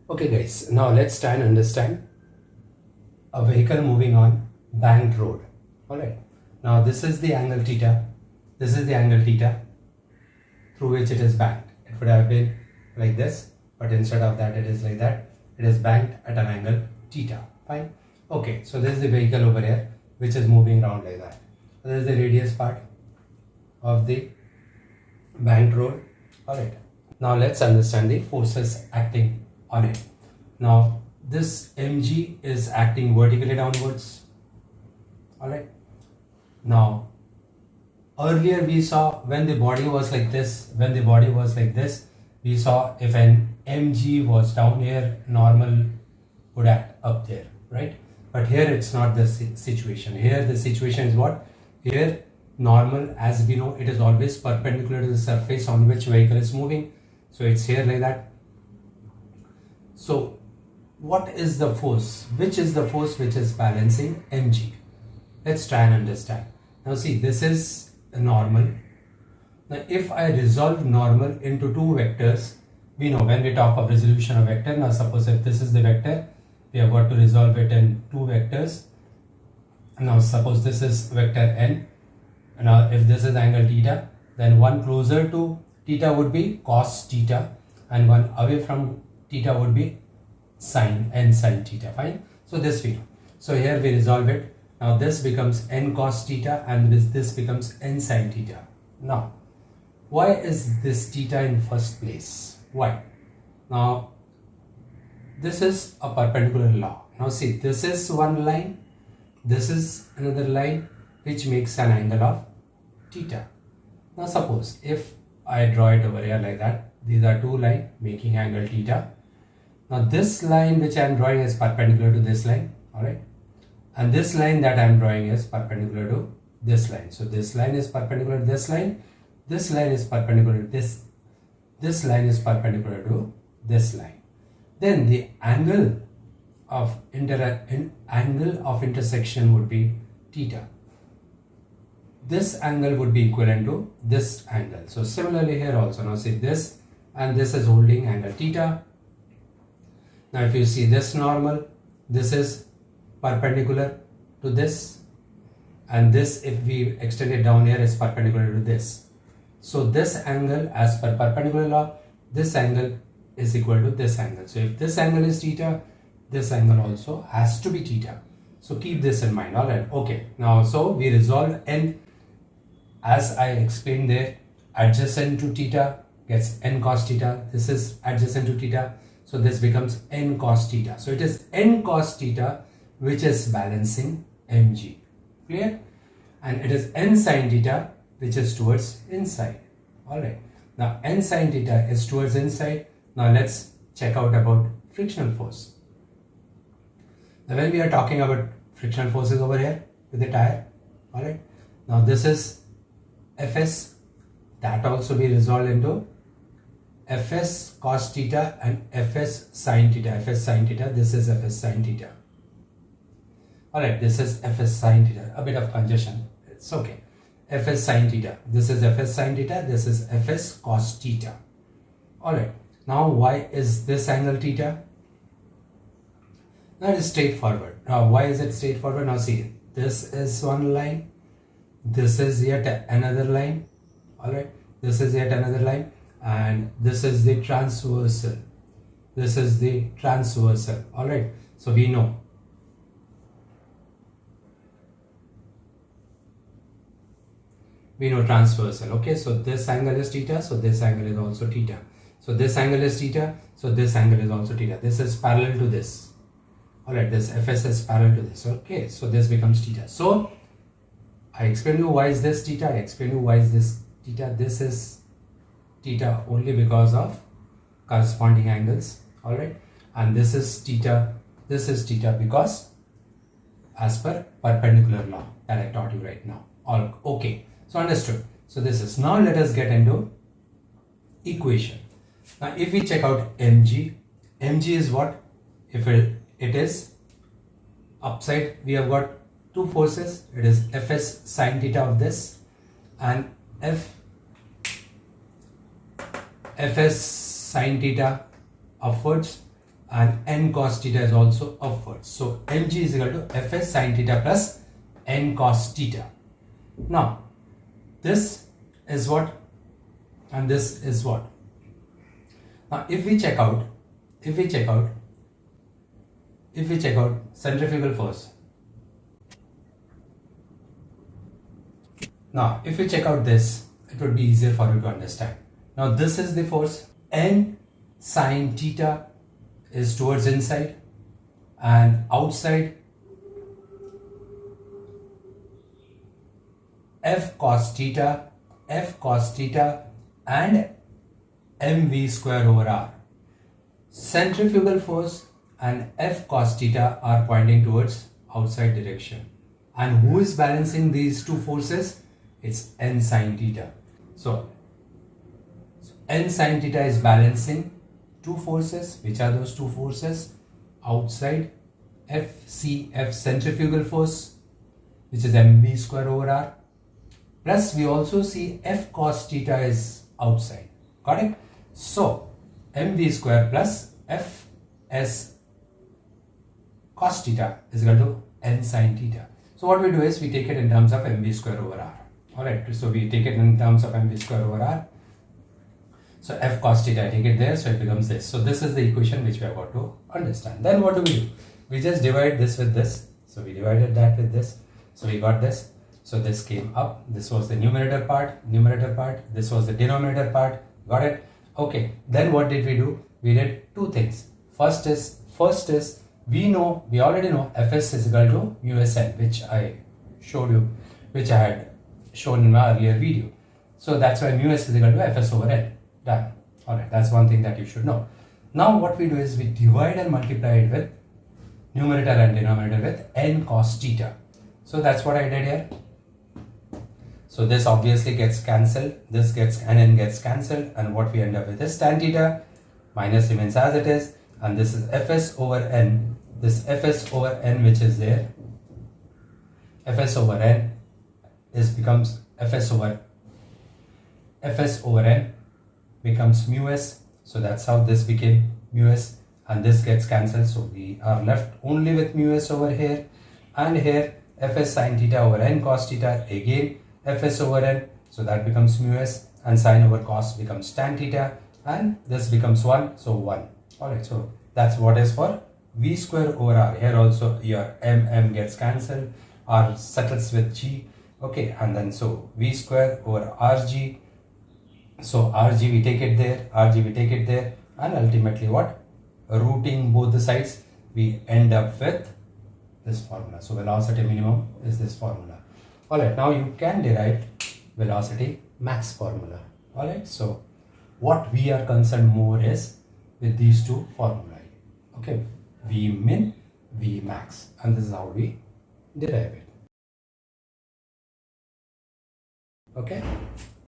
Okay guys, now let's try and understand a vehicle moving on banked road. Alright, now this is the angle theta, this is the angle theta through which it is banked. It would have been like this, but instead of that it is like that. It is banked at an angle theta. Fine. Okay, so this is the vehicle over here which is moving around like that. This is the radius part of the banked road. Alright, now let's understand the forces acting on it. Now this mg is acting vertically downwards. Alright, now earlier we saw when the body was like this, we saw if an mg was down here, normal would act up there, right? But here it's not the situation. Here the situation is what? Here normal, as we know, it is always perpendicular to the surface on which vehicle is moving. So it's here like that. So what is the force? Which is the force which is balancing mg? Let's try and understand. Now see, this is a normal. Now if I resolve normal into two vectors, we know when we talk of resolution of vector, now suppose if this is the vector, we have got to resolve it in two vectors. Now suppose this is vector n. Now if this is angle theta, then one closer to theta would be cos theta and one away from theta would be sin n sin theta. Fine. So this we know. So here we resolve it. Now this becomes n cos theta and this becomes n sin theta. Now why is this theta in first place? Why? Now this is a perpendicular law. Now see, this is one line, this is another line which makes an angle of theta. Now suppose if I draw it over here like that, these are two lines making angle theta. Now this line which I am drawing is perpendicular to this line, alright, and this line that I am drawing is perpendicular to this line. So this line is perpendicular to this line, this line is perpendicular to this line is perpendicular to this line. Then the angle of intersection would be theta. This angle would be equivalent to this angle. So similarly here also, now see this and this is holding angle theta. Now if you see this normal, this is perpendicular to this, and this, if we extend it down here, is perpendicular to this. So this angle, as per perpendicular law, this angle is equal to this angle. So if this angle is theta, this angle also has to be theta. So keep this in mind. Alright, okay. Now so we resolve n, as I explained there, adjacent to theta gets n cos theta. This is adjacent to theta, so this becomes n cos theta. So it is n cos theta which is balancing mg. Clear? And it is n sin theta which is towards inside. Alright, now n sin theta is towards inside. Now let's check out about frictional force. Now when we are talking about frictional forces over here with the tire, alright, now this is Fs, that also be resolved into Fs cos theta and Fs sin theta. Fs sin theta, this is Fs sin theta. Alright, this is Fs sin theta, a bit of congestion, it's okay. Fs sin theta, this is Fs sin theta, this is Fs cos theta. Alright, now why is this angle theta? That is straightforward. Now why is it straightforward? Now see, this is one line, this is yet another line, alright, this is yet another line, and this is the transversal, this is the transversal. Alright, so we know transversal. Okay, so this angle is theta, so this angle is also theta. So this angle is theta, so this angle is also theta. This is parallel to this. Alright, this Fs is parallel to this. Okay, so this becomes theta. So I explained you why is this theta, I explained you why is this theta. This is theta only because of corresponding angles. Alright, and this is theta because as per perpendicular law that I taught you right now. All okay, so understood. So this is, now let us get into equation. Now if we check out mg is what? If it is upside, we have got two forces. It is Fs sin theta of this and Fs sin theta upwards, and n cos theta is also upwards. So mg is equal to fs sin theta plus n cos theta. Now this is what and this is what. Now if we check out centrifugal force. Now if we check out this, it would be easier for you to understand. Now this is the force. N sin theta is towards inside and outside. F cos theta and mv square over r. Centrifugal force and F cos theta are pointing towards outside direction. And who is balancing these two forces? It's n sin theta. So n sin theta is balancing two forces. Which are those two forces? Outside FCF centrifugal force, which is mv square over r. Plus we also see F cos theta is outside. Got it? So mv square plus Fs cos theta is equal to n sin theta. So what we do is we take it in terms of mv square over r. Alright, so we take it in terms of mv square over r. So f cos theta, I take it there, so it becomes this. So this is the equation which we have got to understand. Then what do? We just divide this with this. So we divided that with this. So we got this. So this came up. This was the numerator part. This was the denominator part. Got it? Okay. Then what did we do? We did two things. First is we already know Fs is equal to mu s n, which I showed you, which I had shown in my earlier video. So that's why mu s is equal to Fs over n. Done. Alright, that's one thing that you should know. Now what we do is we divide and multiply it with numerator and denominator with n cos theta. So that's what I did here. So this obviously gets cancelled, this gets and n gets cancelled, and what we end up with is tan theta, minus remains as it is, and this is Fs over n. This Fs over n which is there, Fs over n becomes Fs over n becomes mu s. So that's how this became mu s, and this gets cancelled. So we are left only with mu s over here, and here Fs sin theta over n cos theta, again Fs over n, so that becomes mu s, and sin over cos becomes tan theta, and this becomes 1, so 1. Alright, so that's what is for v square over r. Here also your m gets cancelled, r settles with g. Okay, and then so v square over rg. So rg we take it there, and ultimately what? Rooting both the sides, we end up with this formula. So velocity minimum is this formula. Alright, now you can derive velocity max formula. Alright, so what we are concerned more is with these two formulae. Okay, V min, V max, and this is how we derive it. Okay.